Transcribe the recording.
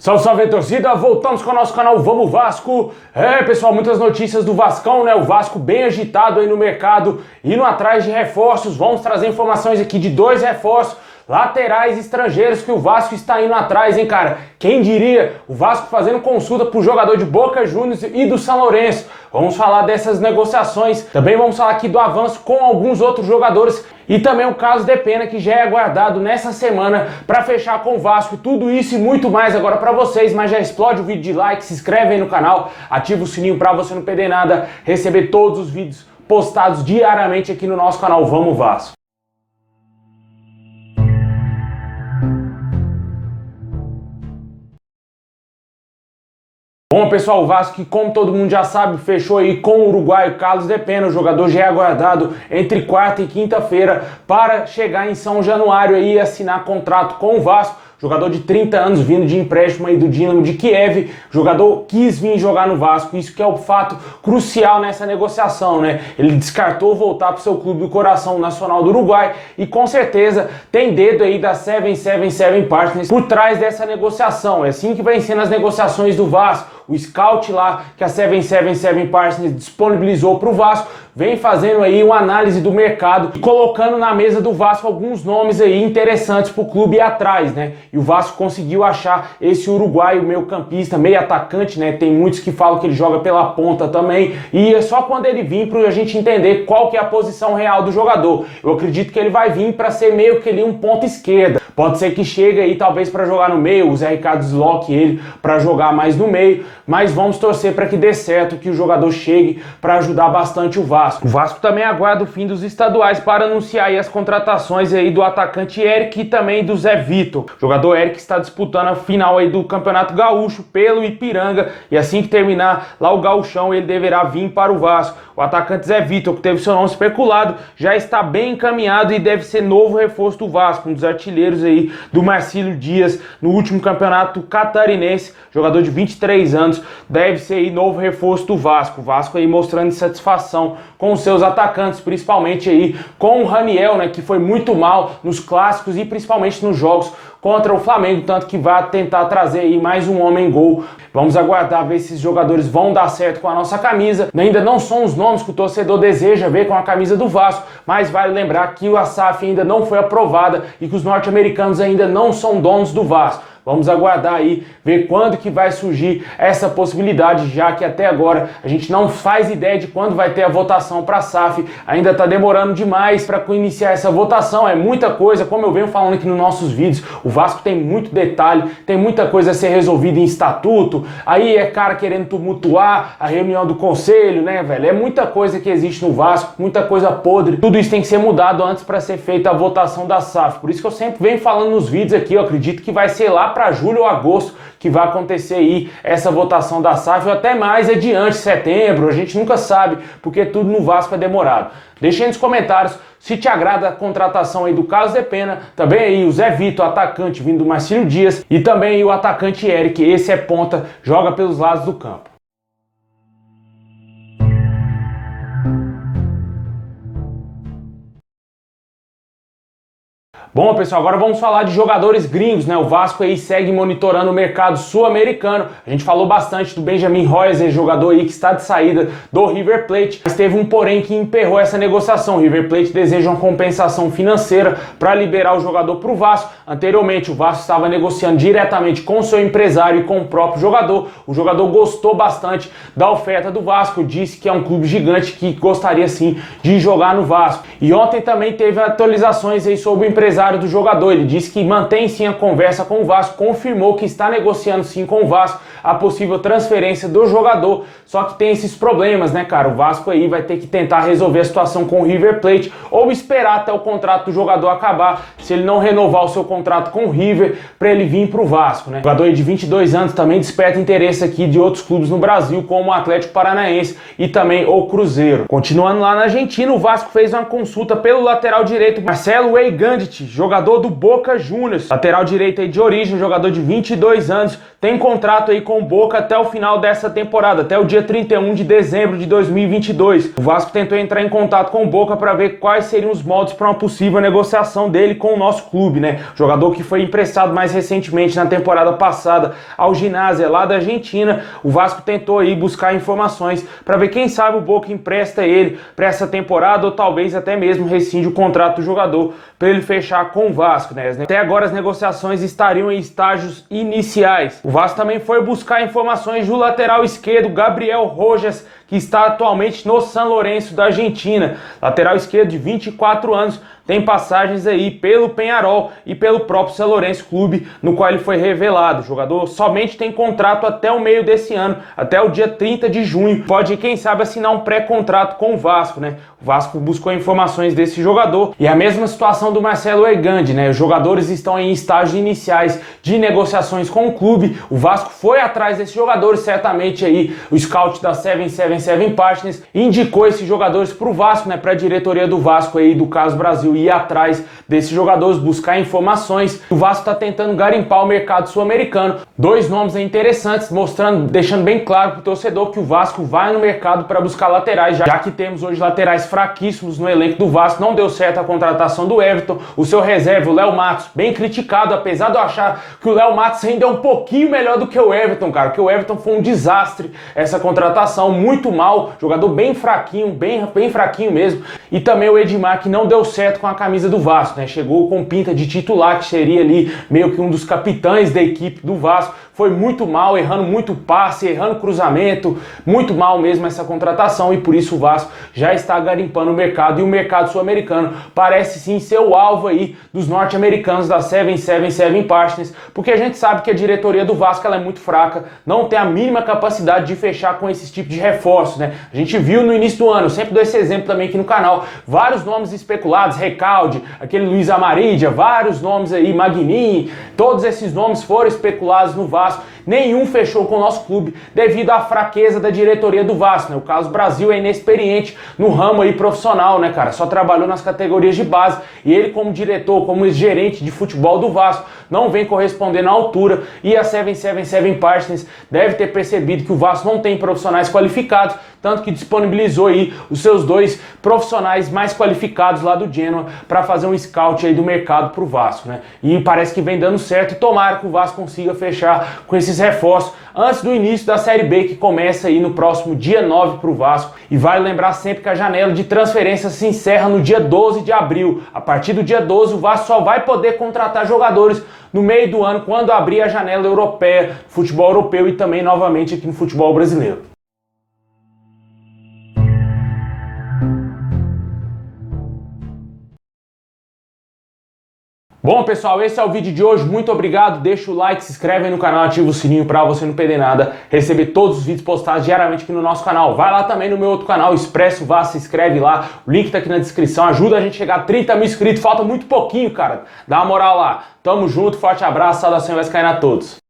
Salve, salve, torcida! Voltamos com o nosso canal Vamos Vasco! Pessoal, muitas notícias do Vascão, né? O Vasco bem agitado aí no mercado, indo atrás de reforços. Vamos trazer informações aqui de 2 reforços, laterais estrangeiros que o Vasco está indo atrás, hein, cara? Quem diria? O Vasco fazendo consulta pro jogador de Boca Juniors e do São Lourenço. Vamos falar dessas negociações. Também vamos falar aqui do avanço com alguns outros jogadores e também o caso Depena, que já é aguardado nessa semana para fechar com o Vasco. Tudo isso e muito mais agora para vocês, mas já explode o vídeo de like, se inscreve aí no canal, ativa o sininho para você não perder nada, receber todos os vídeos postados diariamente aqui no nosso canal Vamos Vasco. Bom, pessoal, o Vasco, que como todo mundo já sabe, fechou aí com o uruguaio Carlos Depena. O jogador já é aguardado entre quarta e quinta-feira para chegar em São Januário aí e assinar contrato com o Vasco. Jogador de 30 anos, vindo de empréstimo aí do Dinamo de Kiev. O jogador quis vir jogar no Vasco, isso que é o fato crucial nessa negociação, né? Ele descartou voltar para o seu clube do coração, Nacional do Uruguai, e com certeza tem dedo aí da 777 Partners por trás dessa negociação. É assim que vem sendo as negociações do Vasco. O scout lá que a 777 Partners disponibilizou para o Vasco vem fazendo aí uma análise do mercado e colocando na mesa do Vasco alguns nomes aí interessantes para o clube ir atrás, né? E o Vasco conseguiu achar esse uruguaio meio campista, meio atacante, né? Tem muitos que falam que ele joga pela ponta também, e é só quando ele vir para a gente entender qual que é a posição real do jogador. Eu acredito que ele vai vir para ser meio que ali um ponta esquerda. Pode ser que chegue aí talvez para jogar no meio, o Zé Ricardo desloque ele para jogar mais no meio, mas vamos torcer para que dê certo, que o jogador chegue para ajudar bastante o Vasco. O Vasco também aguarda o fim dos estaduais para anunciar aí as contratações aí do atacante Eric e também do Zé Vitor. O jogador Eric está disputando a final aí do Campeonato Gaúcho pelo Ipiranga, e assim que terminar lá o Gauchão ele deverá vir para o Vasco. O atacante Zé Vitor, que teve seu nome especulado, já está bem encaminhado e deve ser novo reforço do Vasco, um dos artilheiros aí do Marcílio Dias no último campeonato catarinense. Jogador de 23 anos, deve ser aí novo reforço do Vasco. O Vasco aí mostrando insatisfação com os seus atacantes, principalmente aí com o Raniel, né, que foi muito mal nos clássicos e principalmente nos jogos contra o Flamengo, tanto que vai tentar trazer aí mais um homem-gol. Vamos aguardar ver se esses jogadores vão dar certo com a nossa camisa. Ainda não são os nomes que o torcedor deseja ver com a camisa do Vasco, mas vale lembrar que a SAF ainda não foi aprovada e que os norte-americanos ainda não são donos do Vasco. Vamos aguardar aí, ver quando que vai surgir essa possibilidade, já que até agora a gente não faz ideia de quando vai ter a votação para a SAF. Ainda está demorando demais para iniciar essa votação, é muita coisa, como eu venho falando aqui nos nossos vídeos, o Vasco tem muito detalhe, tem muita coisa a ser resolvida em estatuto, aí é cara querendo tumultuar a reunião do conselho, né, velho? É muita coisa que existe no Vasco, muita coisa podre, tudo isso tem que ser mudado antes para ser feita a votação da SAF. Por isso que eu sempre venho falando nos vídeos aqui, eu acredito que vai ser lá para julho ou agosto que vai acontecer aí essa votação da SAF, ou até mais adiante, setembro, a gente nunca sabe, porque tudo no Vasco é demorado. Deixa aí nos comentários se te agrada a contratação aí do Carlos Depena, também aí o Zé Vitor, atacante vindo do Marcílio Dias, e também aí o atacante Eric, esse é ponta, joga pelos lados do campo. Bom, pessoal, agora vamos falar de jogadores gringos, né? O Vasco aí segue monitorando o mercado sul-americano. A gente falou bastante do Benjamin Royce, jogador aí que está de saída do River Plate, mas teve um porém que emperrou essa negociação. O River Plate deseja uma compensação financeira para liberar o jogador para o Vasco. Anteriormente, o Vasco estava negociando diretamente com o seu empresário e com o próprio jogador. O jogador gostou bastante da oferta do Vasco, disse que é um clube gigante que gostaria sim de jogar no Vasco. E ontem também teve atualizações aí sobre o empresário do jogador. Ele disse que mantém sim a conversa com o Vasco, confirmou que está negociando sim com o Vasco a possível transferência do jogador, só que tem esses problemas, né, cara? O Vasco aí vai ter que tentar resolver a situação com o River Plate ou esperar até o contrato do jogador acabar, se ele não renovar o seu contrato com o River, para ele vir para o Vasco, né? O jogador de 22 anos também desperta interesse aqui de outros clubes no Brasil, como o Atlético Paranaense e também o Cruzeiro. Continuando lá na Argentina, o Vasco fez uma consulta pelo lateral direito Marcelo Weigandit, jogador do Boca Juniors, lateral direito aí de origem, jogador de 22 anos, tem contrato aí com o Boca até o final dessa temporada, até o dia 31 de dezembro de 2022. O Vasco tentou entrar em contato com o Boca para ver quais seriam os moldes para uma possível negociação dele com o nosso clube, né? Jogador que foi emprestado mais recentemente na temporada passada ao Ginásio lá da Argentina. O Vasco tentou aí buscar informações para ver quem sabe o Boca empresta ele para essa temporada ou talvez até mesmo rescinde o contrato do jogador para ele fechar com o Vasco, né? Até agora as negociações estariam em estágios iniciais. O Vasco também foi buscar informações do lateral esquerdo Gabriel Rojas, que está atualmente no San Lorenzo da Argentina. Lateral esquerdo de 24 anos, tem passagens aí pelo Peñarol e pelo próprio San Lorenzo Clube, no qual ele foi revelado. O jogador somente tem contrato até o meio desse ano, até o dia 30 de junho. Pode, quem sabe, assinar um pré-contrato com o Vasco, né? O Vasco buscou informações desse jogador. E a mesma situação do Marcelo Ergandi, né? Os jogadores estão em estágios iniciais de negociações com o clube. O Vasco foi atrás desses jogadores, certamente aí o scout da 777 Partners indicou esses jogadores para o Vasco, né? Para a diretoria do Vasco aí, do Caso Brasil, ir atrás desses jogadores, buscar informações. O Vasco está tentando garimpar o mercado sul-americano. Dois nomes interessantes, mostrando, deixando bem claro para o torcedor que o Vasco vai no mercado para buscar laterais, já que temos hoje laterais fraquíssimos no elenco do Vasco. Não deu certo a contratação do Everton, o seu reserva, o Léo Matos, bem criticado, apesar de eu achar que o Léo Matos ainda é um pouquinho melhor do que o Everton, cara, que o Everton foi um desastre essa contratação, muito mal, jogador bem fraquinho, bem fraquinho mesmo. E também o Edmar, que não deu certo com a camisa do Vasco, né? Chegou com pinta de titular, que seria ali meio que um dos capitães da equipe do Vasco. Foi muito mal, errando muito passe, errando cruzamento, muito mal mesmo essa contratação, e por isso o Vasco já está garimpando o mercado, e o mercado sul-americano parece sim ser o alvo aí dos norte-americanos da 777 Partners, porque a gente sabe que a diretoria do Vasco ela é muito fraca, não tem a mínima capacidade de fechar com esse tipo de reforço, né? A gente viu no início do ano, eu sempre dou esse exemplo também aqui no canal, vários nomes especulados, Recalde, aquele Luiz Amarídia, vários nomes aí, Magnin, todos esses nomes foram especulados no Vasco. Nenhum fechou com o nosso clube devido à fraqueza da diretoria do Vasco, né? O Caso Brasil é inexperiente no ramo aí profissional, né, cara? Só trabalhou nas categorias de base, e ele como diretor, como gerente de futebol do Vasco, não vem correspondendo à altura, e a 777 Partners deve ter percebido que o Vasco não tem profissionais qualificados, tanto que disponibilizou aí os seus dois profissionais mais qualificados lá do Genoa para fazer um scout aí do mercado pro Vasco, né? E parece que vem dando certo, e tomara que o Vasco consiga fechar com esses reforços antes do início da Série B, que começa aí no próximo dia 9 pro Vasco. E vale lembrar sempre que a janela de transferência se encerra no dia 12 de abril. A partir do dia 12 o Vasco só vai poder contratar jogadores no meio do ano, quando abrir a janela europeia, futebol europeu, e também novamente aqui no futebol brasileiro. Bom, pessoal, esse é o vídeo de hoje. Muito obrigado. Deixa o like, se inscreve aí no canal, ativa o sininho para você não perder nada, receber todos os vídeos postados diariamente aqui no nosso canal. Vai lá também no meu outro canal, Expresso Vasco, se inscreve lá. O link tá aqui na descrição. Ajuda a gente a chegar a 30 mil inscritos. Falta muito pouquinho, cara. Dá uma moral lá. Tamo junto, forte abraço, saudação vascaína a todos.